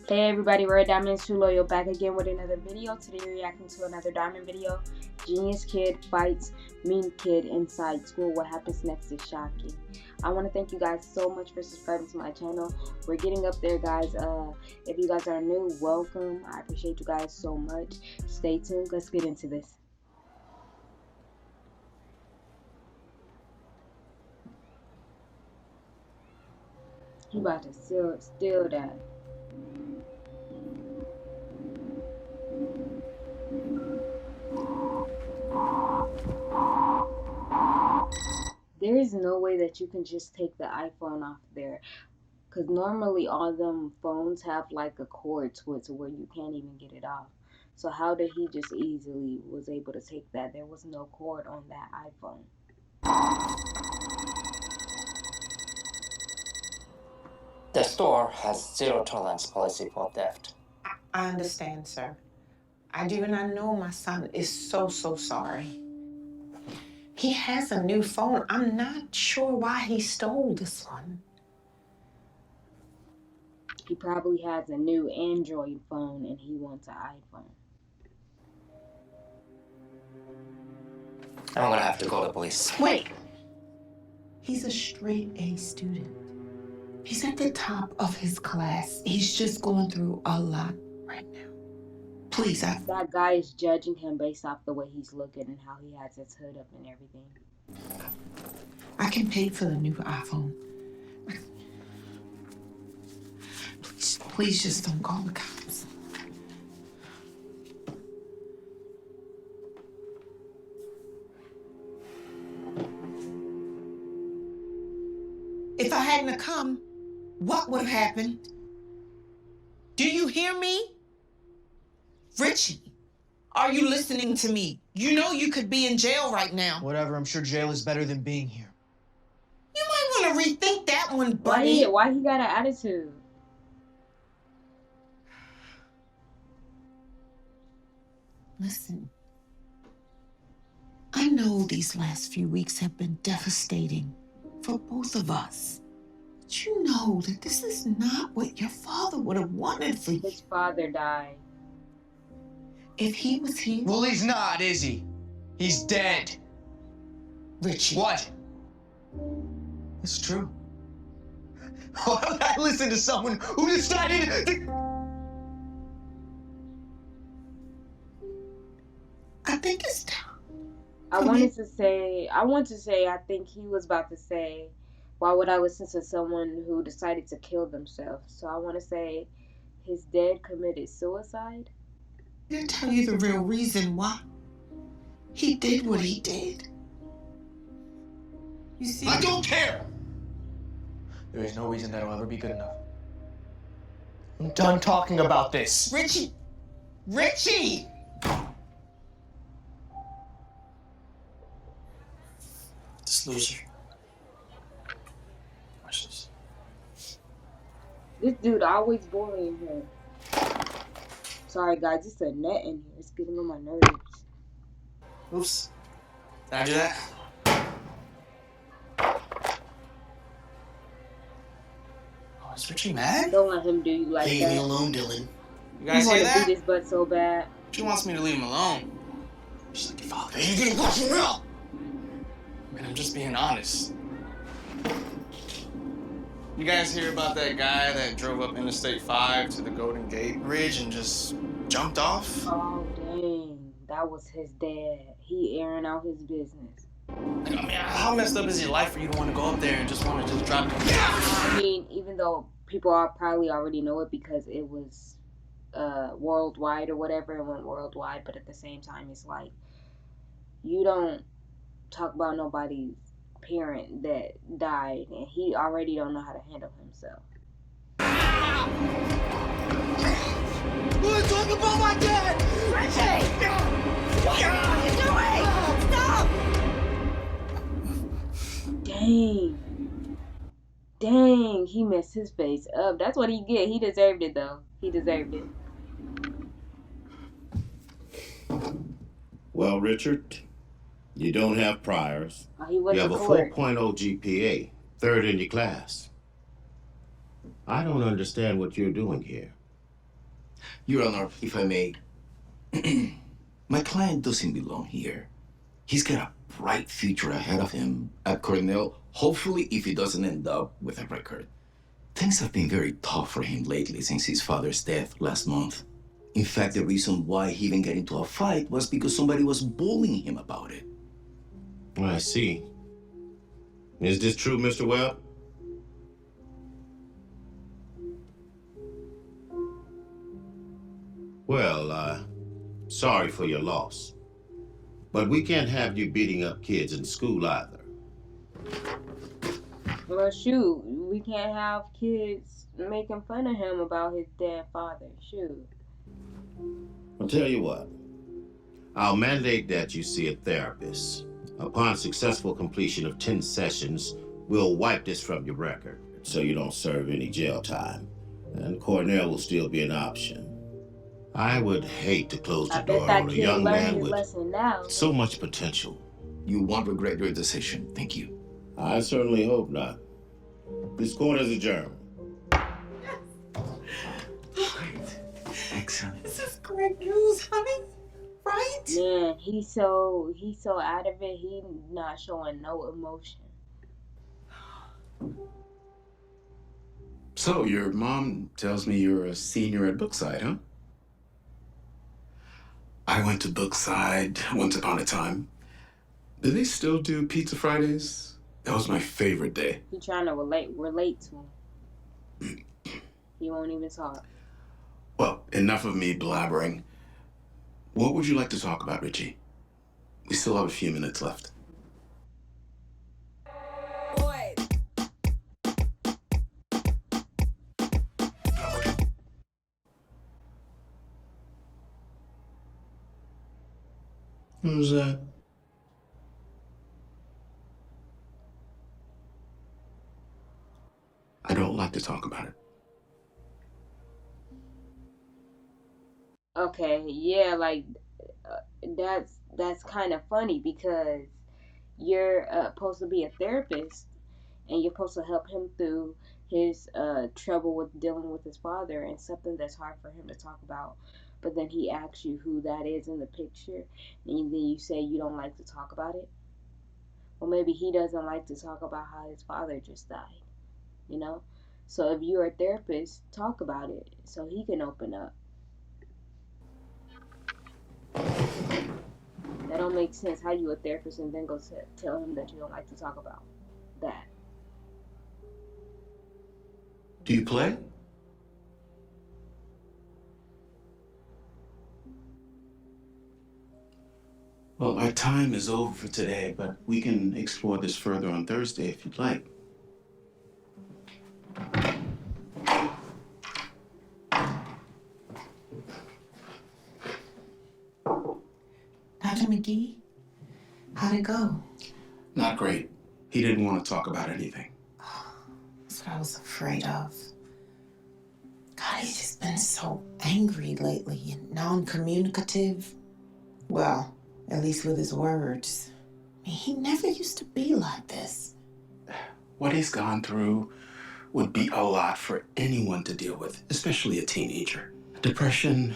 Hey everybody, we're Diamond 2 Loyal back again with another video. Today we're reacting to another Diamond video. Genius kid fights mean kid inside school. What happens next is shocking. I want to thank you guys so much for subscribing to my channel. We're getting up there, guys. If you guys are new, welcome. I appreciate you guys so much. Stay tuned. Let's get into this. He about to steal that. There is no way that you can just take the iPhone off there, because normally all them phones have like a cord to it to where you can't even get it off. So how did he just easily was able to take that? There was no cord on that iPhone. The store has zero tolerance policy for theft. I understand, sir. I do, and I know my son is so sorry. He has a new phone. I'm not sure why he stole this one. He probably has a new Android phone and he wants an iPhone. I'm gonna have to call the police. Wait. He's a straight A student. He's at the top of his class. He's just going through a lot right now. Please, that guy is judging him based off the way he's looking and how he has his hood up and everything. I can pay for the new iPhone. Please just don't call the cops. If I hadn't come, what would have happened? Do you hear me? Richie, are you listening to me? You know you could be in jail right now. Whatever, I'm sure jail is better than being here. You might want to rethink that one, buddy. Why he got an attitude? Listen, I know these last few weeks have been devastating for both of us. But you know that this is not what your father would have wanted for you. His father died. If he was here... Well, he's not, is he? He's dead. Richie. What? It's true. Why would I listen to someone who decided to... I think it's time. I want to say, I think he was about to say, why would I listen to someone who decided to kill themselves? So I want to say his dad committed suicide. I'll tell you the real reason why he did what he did. You see? I don't care! There is no reason that'll ever be good enough. I'm done talking about this. Richie! Richie! This loser. Watch this. This dude always bullying him. Sorry guys, it's a net in here. It's getting on my nerves. Oops. Did I do that? Oh, is Richie mad? Don't let him do you like Leave that. me alone, Dylan. You He guys hear wanted to that? beat his butt so bad. She wants me to leave him alone. She's like your father. You're gonna watch him real. Man, I'm just being honest. You guys hear about that guy that drove up Interstate 5 to the Golden Gate Bridge and just jumped off? Oh dang, that was his dad. He airing out his business. Like, I mean, how messed up is your life for you to want to go up there and just want to just drop him? I mean, even though people probably already know it because it was worldwide or whatever, it went worldwide, but at the same time, it's like, you don't talk about nobody's parent that died, and he already don't know how to handle himself. We're talking about my dad! Richie! What are you doing? Stop! Dang, he messed his face up. That's what he get. He deserved it though. He deserved it. Well, Richard, you don't have priors. He went You to have a court. 4.0 GPA, third in your class. I don't understand what you're doing here. Your Honor, if I may, my client doesn't belong here. He's got a bright future ahead of him at Cornell, hopefully if he doesn't end up with a record. Things have been very tough for him lately since his father's death last month. In fact, the reason why he even got into a fight was because somebody was bullying him about it. I see. Is this true, Mr. Webb? Well, sorry for your loss. But we can't have you beating up kids in school either. Well, shoot, we can't have kids making fun of him about his dead father. Shoot. I'll tell you what. I'll mandate that you see a therapist. Upon successful completion of 10 sessions, we'll wipe this from your record so you don't serve any jail time. And Cornell will still be an option. I would hate to close the I bet door that on a kid young learned man his with lesson now. so much potential. You won't regret your decision. Thank you. I certainly hope not. This court is adjourned. Great. Excellent. This is great news, honey. Right? Man, he's so out of it. He not showing no emotion. So, your mom tells me you're a senior at Brookside, huh? I went to Brookside once upon a time. Do they still do Pizza Fridays? That was my favorite day. He trying to relate to him. He won't even talk. Well, enough of me blabbering. What would you like to talk about, Richie? We still have a few minutes left. Who's that? I don't like to talk about it. Okay, yeah, like that's kind of funny because you're supposed to be a therapist and you're supposed to help him through his trouble with dealing with his father and something that's hard for him to talk about. But then he asks you who that is in the picture, and then you say you don't like to talk about it. Well, maybe he doesn't like to talk about how his father just died, you know? So if you're a therapist, talk about it so he can open up. That don't make sense. How you a therapist and then go tell him that you don't like to talk about that? Do you play? Well, our time is over for today, but we can explore this further on Thursday if you'd like. Dr. McGee, how'd it go? Not great. He didn't want to talk about anything. That's what I was afraid of. God, he's just been so angry lately and non-communicative. Well, at least with his words. I mean, he never used to be like this. What he's gone through would be a lot for anyone to deal with, especially a teenager. Depression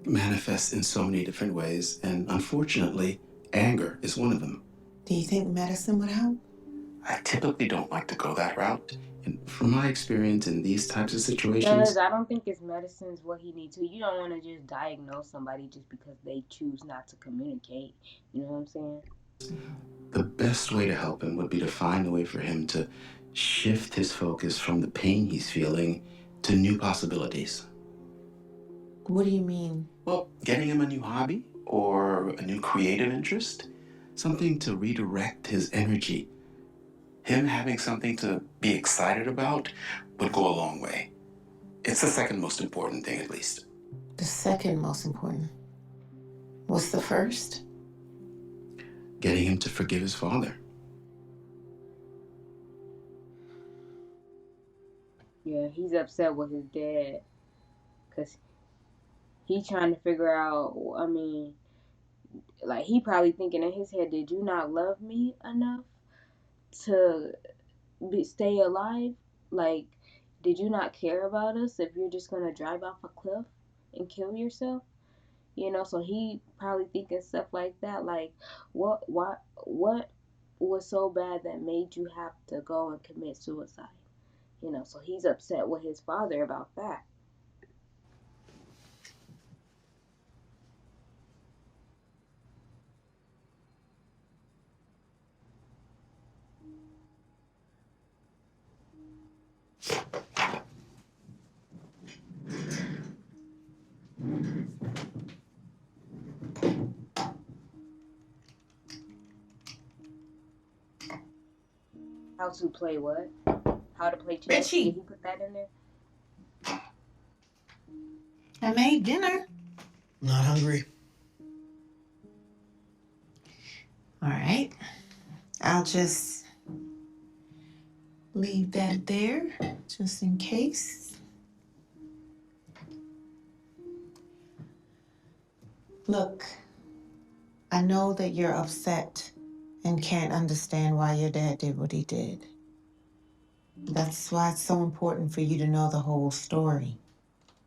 manifests in so many different ways, and unfortunately, anger is one of them. Do you think medicine would help? I typically don't like to go that route. And from my experience in these types of situations, Because I don't think his medicine is what he needs to. You don't want to just diagnose somebody just because they choose not to communicate. You know what I'm saying? the best way to help him would be to find a way for him to shift his focus from the pain he's feeling to new possibilities. What do you mean? Well, getting him a new hobby or a new creative interest, something to redirect his energy. Him having something to be excited about would go a long way. It's the second most important thing, at least. The second most important. What's the first? Getting him to forgive his father. Yeah, he's upset with his dad. Because he trying to figure out, I mean, like he probably thinking in his head, did you not love me enough to stay alive? Like, Did you not care about us if you're just gonna drive off a cliff and kill yourself? So he probably thinking stuff like that, like, what was so bad that made you have to go and commit suicide? So he's upset with his father about that. How to play what? How to play chess? Richie. Did he put that in there? I made dinner. Not hungry. All right. I'll just leave that there, just in case. Look, I know that you're upset and can't understand why your dad did what he did. That's why it's so important for you to know the whole story.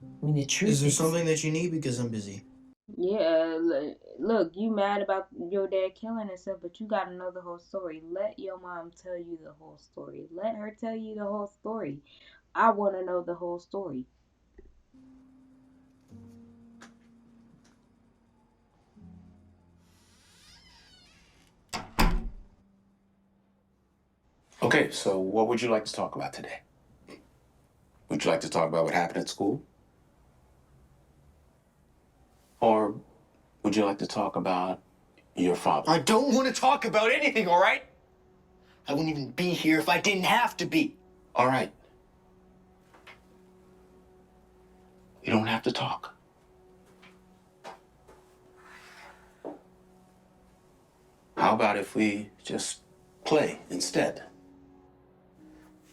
I mean, the truth Is there something that you need? Because I'm busy. Yeah, look, you mad about your dad killing himself, but you gotta know the whole story. Let your mom tell you the whole story. Let her tell you the whole story. I want to know the whole story. Okay, so what would you like to talk about today? Would you like to talk about what happened at school? Or would you like to talk about your father? I don't want to talk about anything, all right? I wouldn't even be here if I didn't have to be. All right. You don't have to talk. How about if we just play instead?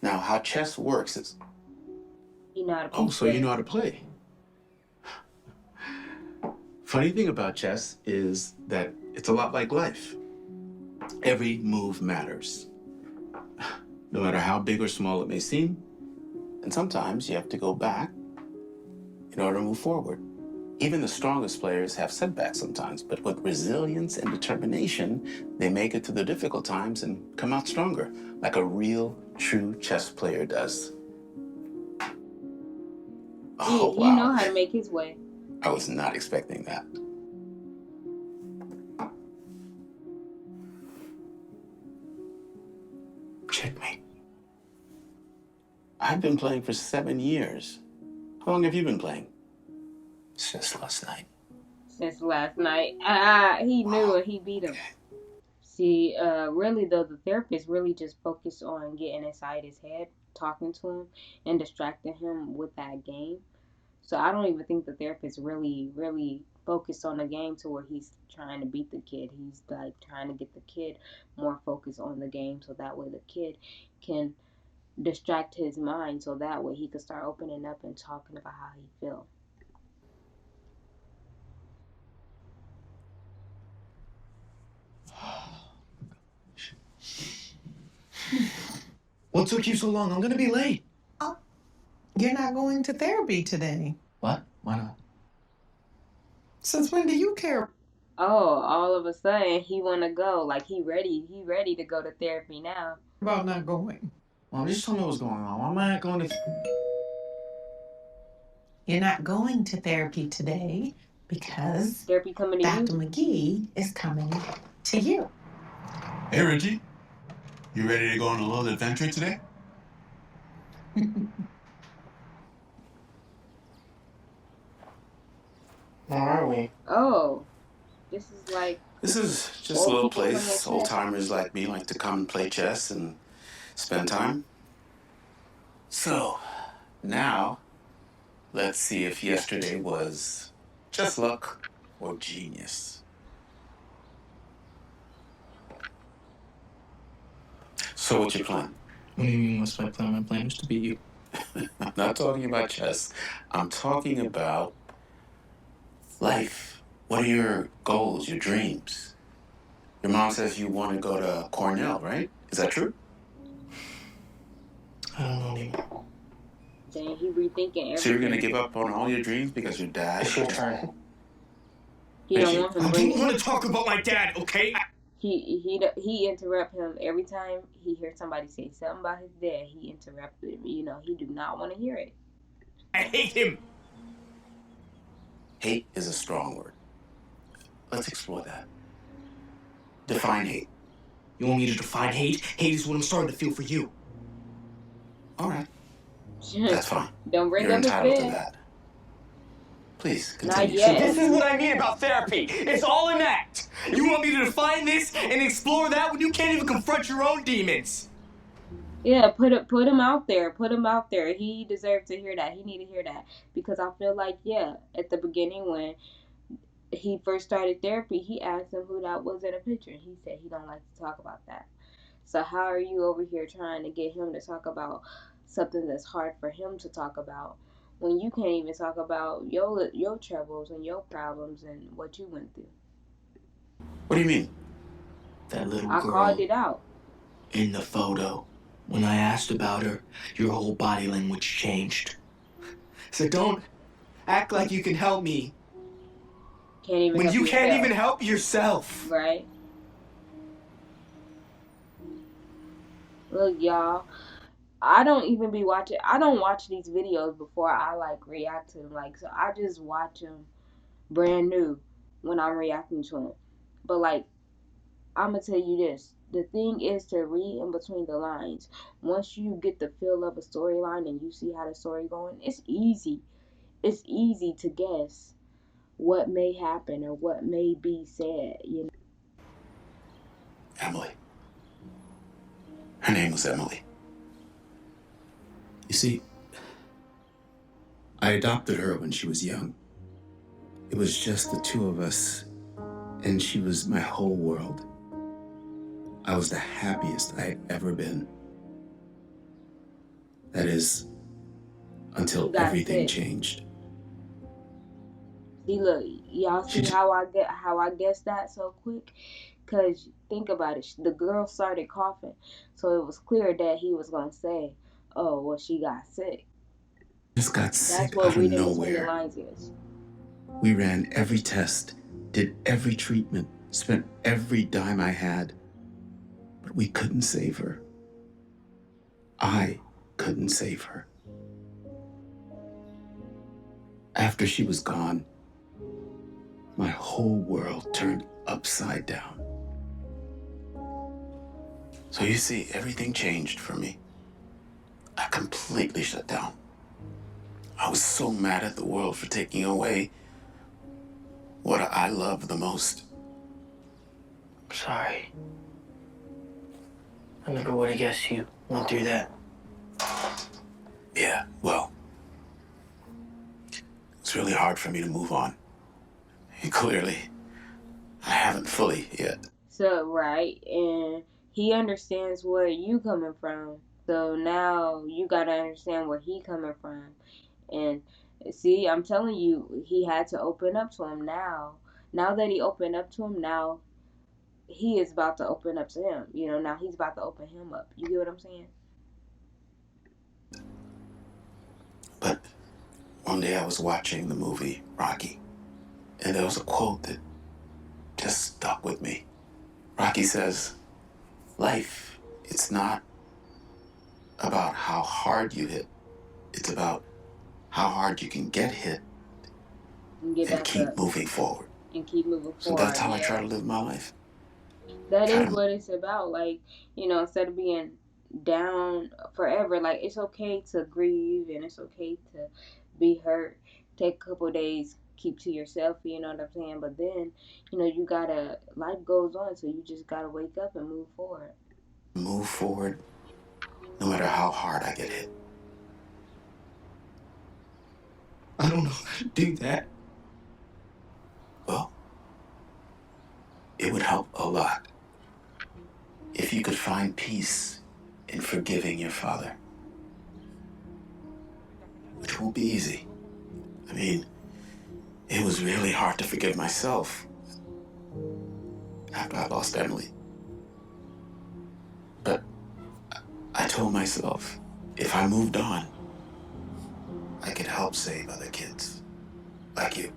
Now, how chess works is... You know how to play. Oh, so you know how to play. Funny thing about chess is that it's a lot like life. Every move matters. No matter how big or small it may seem. And sometimes you have to go back in order to move forward. Even the strongest players have setbacks sometimes, but with resilience and determination, they make it through the difficult times and come out stronger, like a real, true chess player does. Oh, He wow. know how to make his way. I was not expecting that. Checkmate. I've been playing for 7 years. How long have you been playing? Since last night. Since last night. He knew and he beat him. See, really though, the therapist really just focused on getting inside his head, talking to him, and distracting him with that game. So I don't even think the therapist really focused on the game to where he's trying to beat the kid. He's like trying to get the kid more focused on the game so that way the kid can distract his mind so that way he could start opening up and talking about how he feels. What took you so long? I'm gonna be late. Oh, you're not going to therapy today. What? Why not? Since when do you care? Oh, all of a sudden he wanna go. Like he ready to go to therapy now. About not going. Mom, just tell me what's going on. Why am I not going to... You're not going to therapy today because Therapy coming to Dr. you. McGee is coming to you. Hey, Richie. You ready to go on a little adventure today? Where are we? Oh, this is like This is just a little place old timers like me like to come and play chess and spend time. So, now, let's see if yesterday was just luck or genius. So what's your plan? What do you mean, what's my plan? My plan is to beat you. I'm not talking about chess. I'm talking about life. What are your goals, your dreams? Your mom says you want to go to Cornell, right? Is that true? I don't know anymore. Then he rethinking everything. So you're gonna give up on all your dreams because your dad? It's your turn. He don't want him I bringing. don't want to talk about my dad, okay? He interrupt him every time he hears somebody say something about his dad. He interrupted him. You know, he do not want to hear it. I hate him. Hate is a strong word. Let's explore that. Define hate. You want me to define hate? Hate is what I'm starting to feel for you. All right. That's fine. Don't bring You're up his entitled to dad. that. Please, Not continue. yet. This is what I mean about therapy. It's all an act. You want me to define this and explore that when you can't even confront your own demons? Yeah, put him out there. Put him out there. He deserves to hear that. He need to hear that because I feel like at the beginning when he first started therapy, he asked him who that was in a picture, and he said he don't like to talk about that. So how are you over here trying to get him to talk about something that's hard for him to talk about when you can't even talk about your troubles and your problems and what you went through? What do you mean? That little I girl called it out. in the photo. When I asked about her, your whole body language changed. So don't act like you can help me Can't even when help you can't yourself, even help yourself. right? Look, y'all, I don't watch these videos before I like react to them. Like, so I just watch them brand new when I'm reacting to them. But like, I'm gonna tell you this: the thing is to read in between the lines. Once you get the feel of a storyline and you see how the story going, it's easy. It's easy to guess what may happen or what may be said. You know. Emily. Her name was Emily. You see, I adopted her when she was young. It was just the two of us, and she was my whole world. I was the happiest I had ever been. That is, until You got everything sick. changed. See, look, y'all see how I guessed that so quick? Cause think about it, the girl started coughing, so it was clear that he was gonna say, "Oh, well, she got sick." Just got That's sick what out of reading between the nowhere. lines is. We ran every test, did every treatment, spent every dime I had, but we couldn't save her. I couldn't save her. After she was gone, my whole world turned upside down. So you see, everything changed for me. I completely shut down. I was so mad at the world for taking away what I love the most. Sorry. I never would have guessed you went through that. Yeah, well, it's really hard for me to move on. And clearly, I haven't fully yet. So right, and he understands where you coming from. So now you gotta understand where he coming from. And see, I'm telling you, he had to open up to him now. Now that he opened up to him, now he is about to open up to him. You know, now he's about to open him up. You get what I'm saying? But one day I was watching the movie Rocky, and there was a quote that just stuck with me. Rocky says, life, it's not about how hard you hit. It's about how hard you can get hit And get and back keep up moving forward. and keep moving So forward. that's how I yeah. try to live my life. That Try is to- what it's about. Like, you know, instead of being down forever, like, it's okay to grieve and it's okay to be hurt. Take a couple of days, keep to yourself, you know what I'm saying? But then, you know, you gotta, life goes on, so you just gotta wake up and move forward. Move forward no matter how hard I get hit. I don't know how to do that. Well, it would help a lot if you could find peace in forgiving your father. Which won't be easy. I mean, it was really hard to forgive myself after I lost Emily. But I told myself, if I moved on, I could help save other kids like you.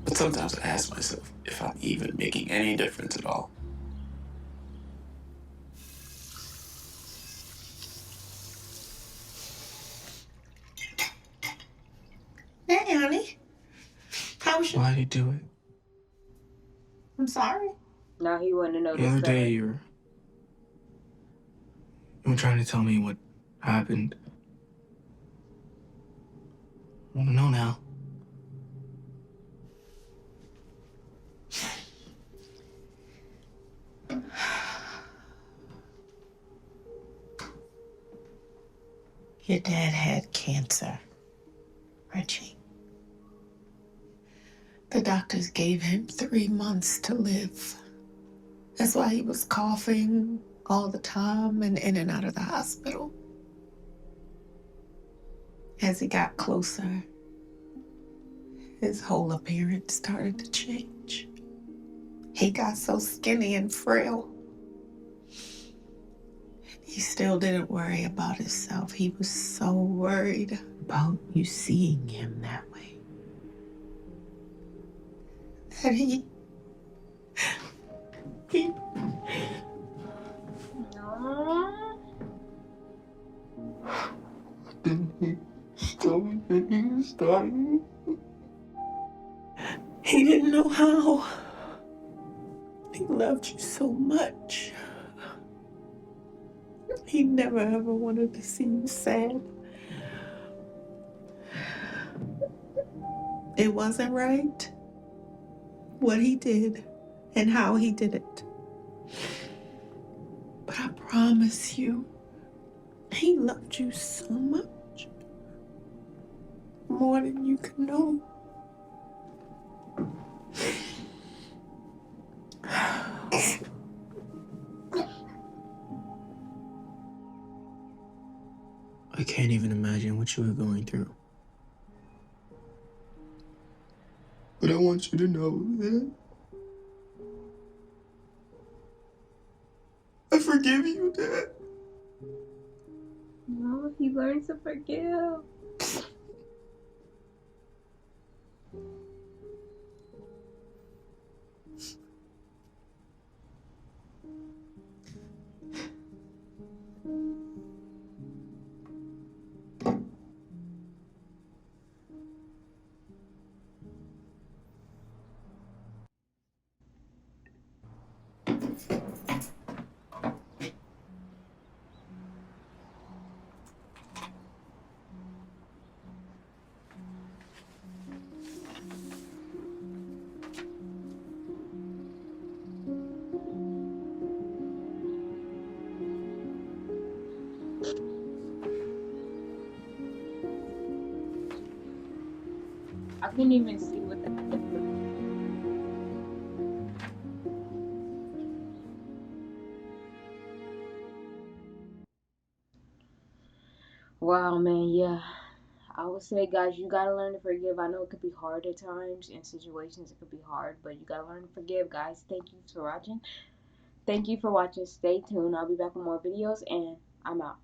But sometimes I ask myself if I'm even making any difference at all. Hey, honey. How was your... Why'd you do it? I'm sorry. Now he want to know The the other day story. you were trying to tell me what happened. I want to know now. Your dad had cancer, Reggie. The doctors gave him 3 months to live. That's why he was coughing all the time and in and out of the hospital. As he got closer, his whole appearance started to change. He got so skinny and frail. He still didn't worry about himself. He was so worried about you seeing him that way. That he Aww. Didn't he tell me that he was dying? He didn't know how. He loved you so much. He never ever wanted to see you sad. It wasn't right what he did and how he did it. But I promise you, he loved you so much. More than you can know. I can't even imagine what you were going through. But I want you to know that I forgive you, Dad. No, he learned to forgive. I couldn't even see what that. Wow, man, yeah. I would say, guys, you gotta learn to forgive. I know it could be hard at times in situations. It could be hard, but you gotta learn to forgive, guys. Thank you for watching. Thank you for watching. Stay tuned. I'll be back with more videos, and I'm out.